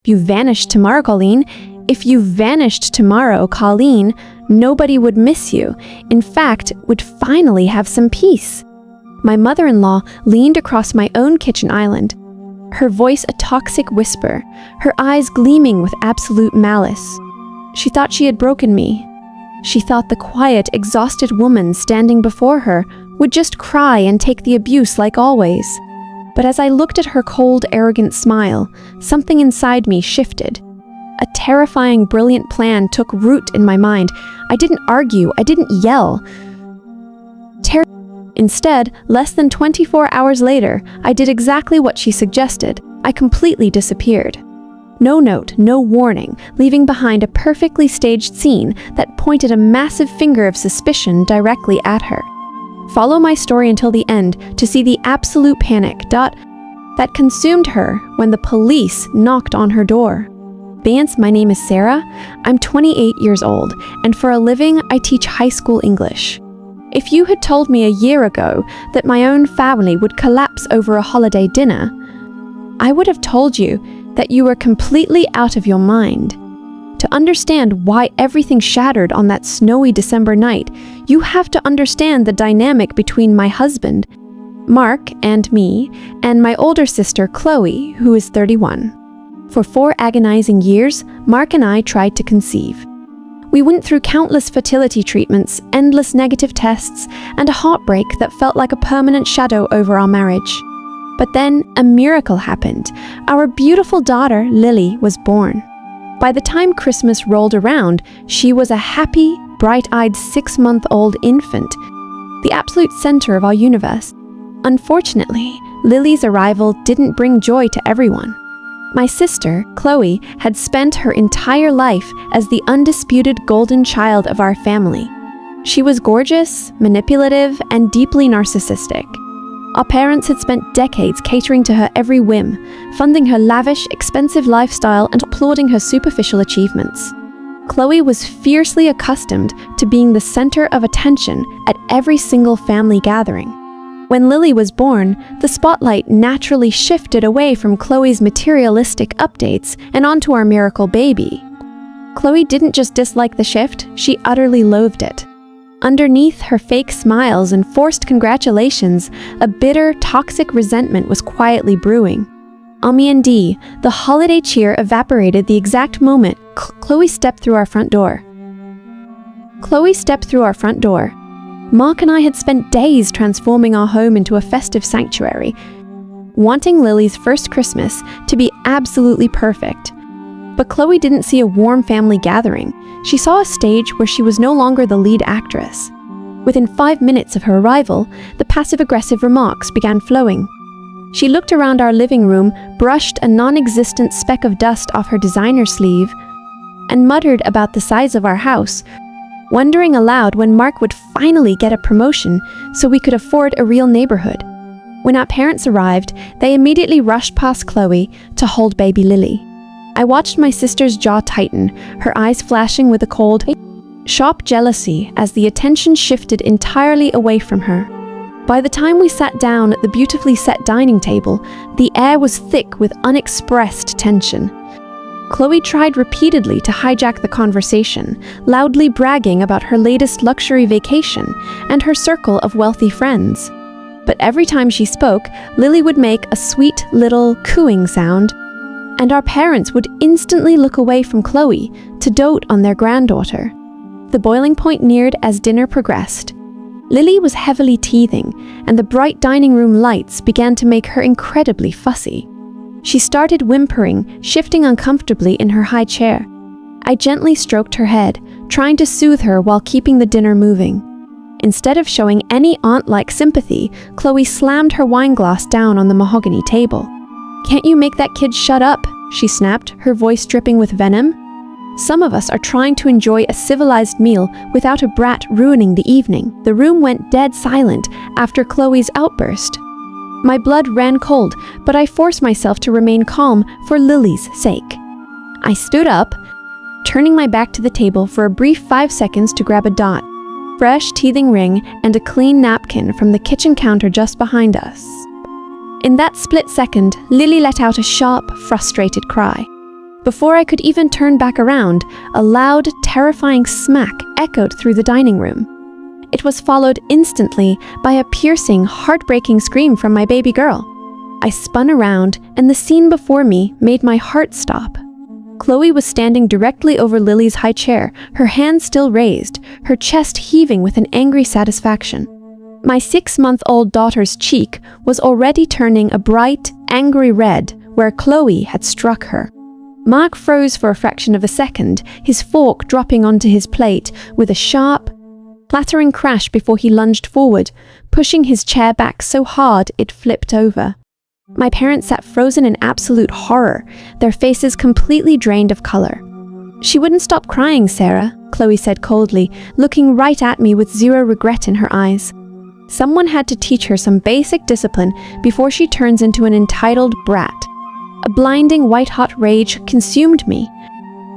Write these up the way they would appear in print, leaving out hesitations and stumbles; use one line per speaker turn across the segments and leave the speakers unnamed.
You vanished tomorrow, Colleen. If you vanished tomorrow, Colleen, nobody would miss you. In fact, would finally have some peace. My mother-in-law leaned across my own kitchen island, her voice a toxic whisper, her eyes gleaming with absolute malice. She thought she had broken me. She thought the quiet, exhausted woman standing before her would just cry and take the abuse like always. But as I looked at her cold, arrogant smile, something inside me shifted. A terrifying, brilliant plan took root in my mind. I didn't argue, I didn't yell. Instead, less than 24 hours later, I did exactly what she suggested. I completely disappeared. No note, no warning, leaving behind a perfectly staged scene that pointed a massive finger of suspicion directly at her. Follow my story until the end to see the absolute panic that consumed her when the police knocked on her door. Vance, my name is Sarah. I'm 28 years old, and for a living, I teach high school English. If you had told me a year ago that my own family would collapse over a holiday dinner, I would have told you that you were completely out of your mind. To understand why everything shattered on that snowy December night, you have to understand the dynamic between my husband, Mark, and me, and my older sister, Chloe, who is 31. For 4 agonizing years, Mark and I tried to conceive. We went through countless fertility treatments, endless negative tests, and a heartbreak that felt like a permanent shadow over our marriage. But then a miracle happened. Our beautiful daughter, Lily, was born. By the time Christmas rolled around, she was a happy, bright-eyed 6-month-old infant, the absolute center of our universe. Unfortunately, Lily's arrival didn't bring joy to everyone. My sister, Chloe, had spent her entire life as the undisputed golden child of our family. She was gorgeous, manipulative, and deeply narcissistic. Our parents had spent decades catering to her every whim, funding her lavish, expensive lifestyle and applauding her superficial achievements. Chloe was fiercely accustomed to being the center of attention at every single family gathering. When Lily was born, the spotlight naturally shifted away from Chloe's materialistic updates and onto our miracle baby. Chloe didn't just dislike the shift, she utterly loathed it. Underneath her fake smiles and forced congratulations, a bitter, toxic resentment was quietly brewing. The holiday cheer evaporated the exact moment Chloe stepped through our front door. Mark and I had spent days transforming our home into a festive sanctuary, wanting Lily's first Christmas to be absolutely perfect. But Chloe didn't see a warm family gathering. She saw a stage where she was no longer the lead actress. Within 5 minutes of her arrival, the passive-aggressive remarks began flowing. She looked around our living room, brushed a non-existent speck of dust off her designer sleeve, and muttered about the size of our house, wondering aloud when Mark would finally get a promotion so we could afford a real neighborhood. When our parents arrived, they immediately rushed past Chloe to hold baby Lily. I watched my sister's jaw tighten, her eyes flashing with a cold, sharp jealousy as the attention shifted entirely away from her. By the time we sat down at the beautifully set dining table, the air was thick with unexpressed tension. Chloe tried repeatedly to hijack the conversation, loudly bragging about her latest luxury vacation and her circle of wealthy friends. But every time she spoke, Lily would make a sweet little cooing sound, and our parents would instantly look away from Chloe to dote on their granddaughter. The boiling point neared as dinner progressed. Lily was heavily teething, and the bright dining room lights began to make her incredibly fussy. She started whimpering, shifting uncomfortably in her high chair. I gently stroked her head, trying to soothe her while keeping the dinner moving. Instead of showing any aunt-like sympathy, Chloe slammed her wine glass down on the mahogany table. "Can't you make that kid shut up?" she snapped, her voice dripping with venom. "Some of us are trying to enjoy a civilized meal without a brat ruining the evening." The room went dead silent after Chloe's outburst. My blood ran cold, but I forced myself to remain calm for Lily's sake. I stood up, turning my back to the table for a brief 5 seconds to grab a dot, fresh teething ring, and a clean napkin from the kitchen counter just behind us. In that split second, Lily let out a sharp, frustrated cry. Before I could even turn back around, a loud, terrifying smack echoed through the dining room. It was followed instantly by a piercing, heartbreaking scream from my baby girl. I spun around, and the scene before me made my heart stop. Chloe was standing directly over Lily's high chair, her hands still raised, her chest heaving with an angry satisfaction. My 6-month-old daughter's cheek was already turning a bright, angry red where Chloe had struck her. Mark froze for a fraction of a second, his fork dropping onto his plate with a sharp, clattering crash before he lunged forward, pushing his chair back so hard it flipped over. My parents sat frozen in absolute horror, their faces completely drained of color. "She wouldn't stop crying, Sarah," Chloe said coldly, looking right at me with zero regret in her eyes. Someone had to teach her some basic discipline before she turns into an entitled brat. A blinding white-hot rage consumed me.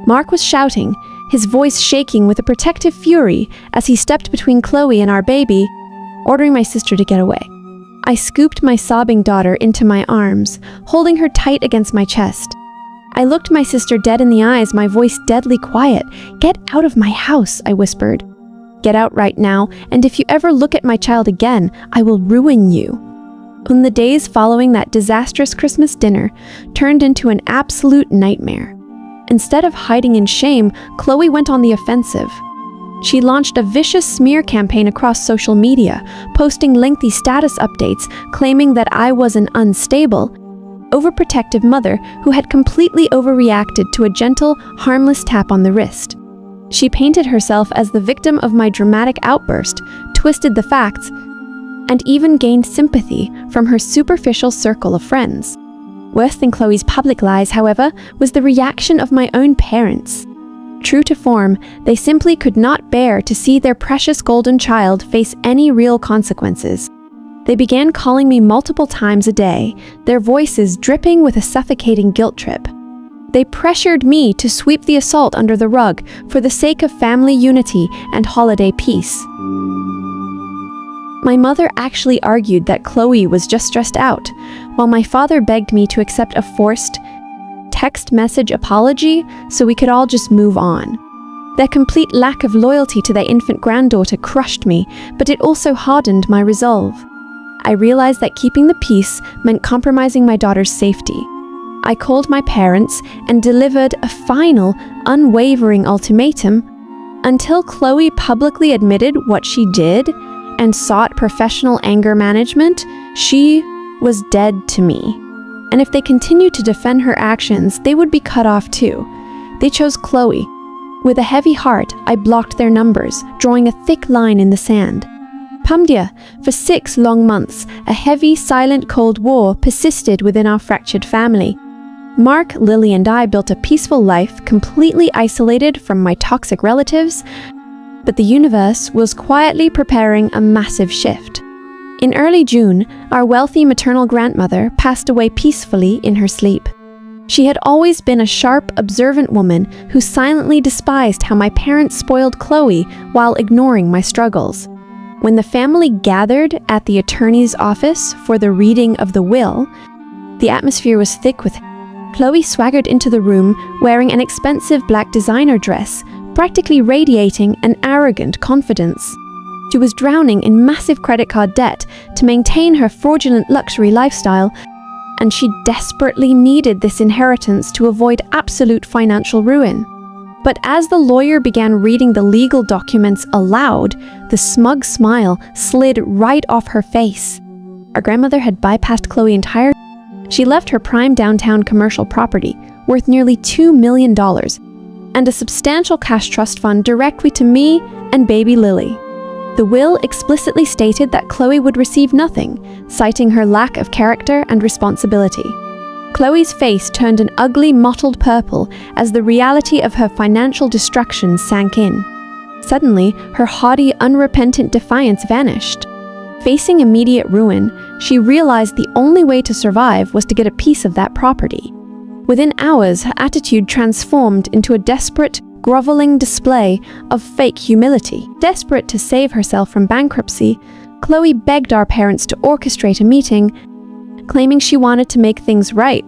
Mark was shouting, his voice shaking with a protective fury as he stepped between Chloe and our baby, ordering my sister to get away. I scooped my sobbing daughter into my arms, holding her tight against my chest. I looked my sister dead in the eyes, my voice deadly quiet. "Get out of my house," I whispered. "Get out right now, and if you ever look at my child again, I will ruin you." And the days following that disastrous Christmas dinner turned into an absolute nightmare. Instead of hiding in shame, Chloe went on the offensive. She launched a vicious smear campaign across social media, posting lengthy status updates claiming that I was an unstable, overprotective mother who had completely overreacted to a gentle, harmless tap on the wrist. She painted herself as the victim of my dramatic outburst, twisted the facts, and even gained sympathy from her superficial circle of friends. Worse than Chloe's public lies, however, was the reaction of my own parents. True to form, they simply could not bear to see their precious golden child face any real consequences. They began calling me multiple times a day, their voices dripping with a suffocating guilt trip. They pressured me to sweep the assault under the rug for the sake of family unity and holiday peace. My mother actually argued that Chloe was just stressed out, while my father begged me to accept a forced text message apology so we could all just move on. Their complete lack of loyalty to their infant granddaughter crushed me, but it also hardened my resolve. I realized that keeping the peace meant compromising my daughter's safety. I called my parents and delivered a final, unwavering ultimatum. Until Chloe publicly admitted what she did and sought professional anger management, she was dead to me. And if they continued to defend her actions, they would be cut off too. They chose Chloe. With a heavy heart, I blocked their numbers, drawing a thick line in the sand. Pamdia, for 6 long months, a heavy, silent Cold War persisted within our fractured family. Mark, Lily, and I built a peaceful life, completely isolated from my toxic relatives, but the universe was quietly preparing a massive shift. In early June, our wealthy maternal grandmother passed away peacefully in her sleep. She had always been a sharp, observant woman who silently despised how my parents spoiled Chloe while ignoring my struggles. When the family gathered at the attorney's office for the reading of the will, the atmosphere was thick with Chloe swaggered into the room wearing an expensive black designer dress, practically radiating an arrogant confidence. She was drowning in massive credit card debt to maintain her fraudulent luxury lifestyle, and she desperately needed this inheritance to avoid absolute financial ruin. But as the lawyer began reading the legal documents aloud, the smug smile slid right off her face. Our grandmother had bypassed Chloe entirely. She left her prime downtown commercial property, worth nearly $2 million, and a substantial cash trust fund directly to me and baby Lily. The will explicitly stated that Chloe would receive nothing, citing her lack of character and responsibility. Chloe's face turned an ugly, mottled purple as the reality of her financial destruction sank in. Suddenly, her haughty, unrepentant defiance vanished. Facing immediate ruin, she realized the only way to survive was to get a piece of that property. Within hours, her attitude transformed into a desperate, groveling display of fake humility. Desperate to save herself from bankruptcy, Chloe begged our parents to orchestrate a meeting, claiming she wanted to make things right.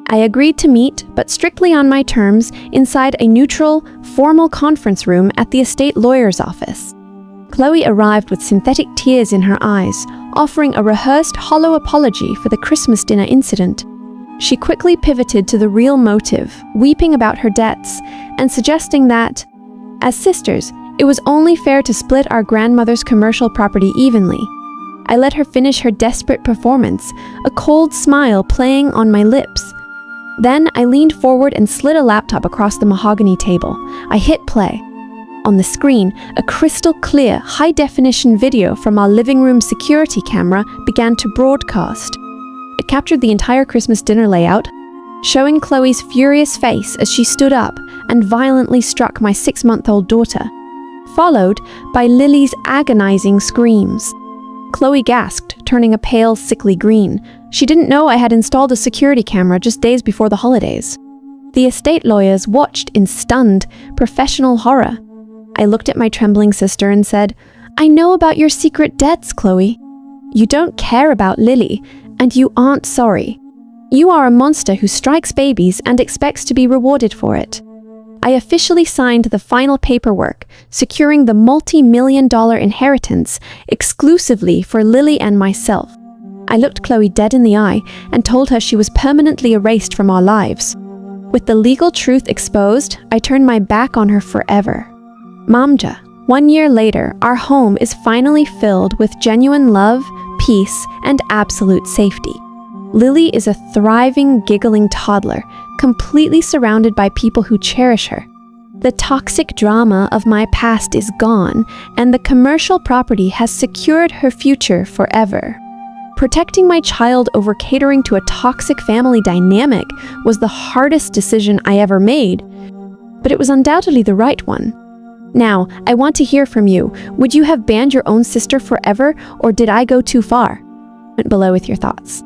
I agreed to meet, but strictly on my terms, inside a neutral, formal conference room at the estate lawyer's office. Chloe arrived with synthetic tears in her eyes, offering a rehearsed hollow apology for the Christmas dinner incident. She quickly pivoted to the real motive, weeping about her debts, and suggesting that, as sisters, it was only fair to split our grandmother's commercial property evenly. I let her finish her desperate performance, a cold smile playing on my lips. Then I leaned forward and slid a laptop across the mahogany table. I hit play. On the screen, a crystal clear, high-definition video from our living room security camera began to broadcast. It captured the entire Christmas dinner layout, showing Chloe's furious face as she stood up and violently struck my 6-month-old daughter, followed by Lily's agonizing screams. Chloe gasped, turning a pale, sickly green. She didn't know I had installed a security camera just days before the holidays. The estate lawyers watched in stunned, professional horror. I looked at my trembling sister and said, "I know about your secret debts, Chloe. You don't care about Lily, and you aren't sorry. You are a monster who strikes babies and expects to be rewarded for it." I officially signed the final paperwork, securing the multi-million-dollar inheritance exclusively for Lily and myself. I looked Chloe dead in the eye and told her she was permanently erased from our lives. With the legal truth exposed, I turned my back on her forever. Mamja, 1 year later, our home is finally filled with genuine love, peace, and absolute safety. Lily is a thriving, giggling toddler, completely surrounded by people who cherish her. The toxic drama of my past is gone, and the commercial property has secured her future forever. Protecting my child over catering to a toxic family dynamic was the hardest decision I ever made, but it was undoubtedly the right one. Now, I want to hear from you. Would you have banned your own sister forever, or did I go too far? Comment below with your thoughts.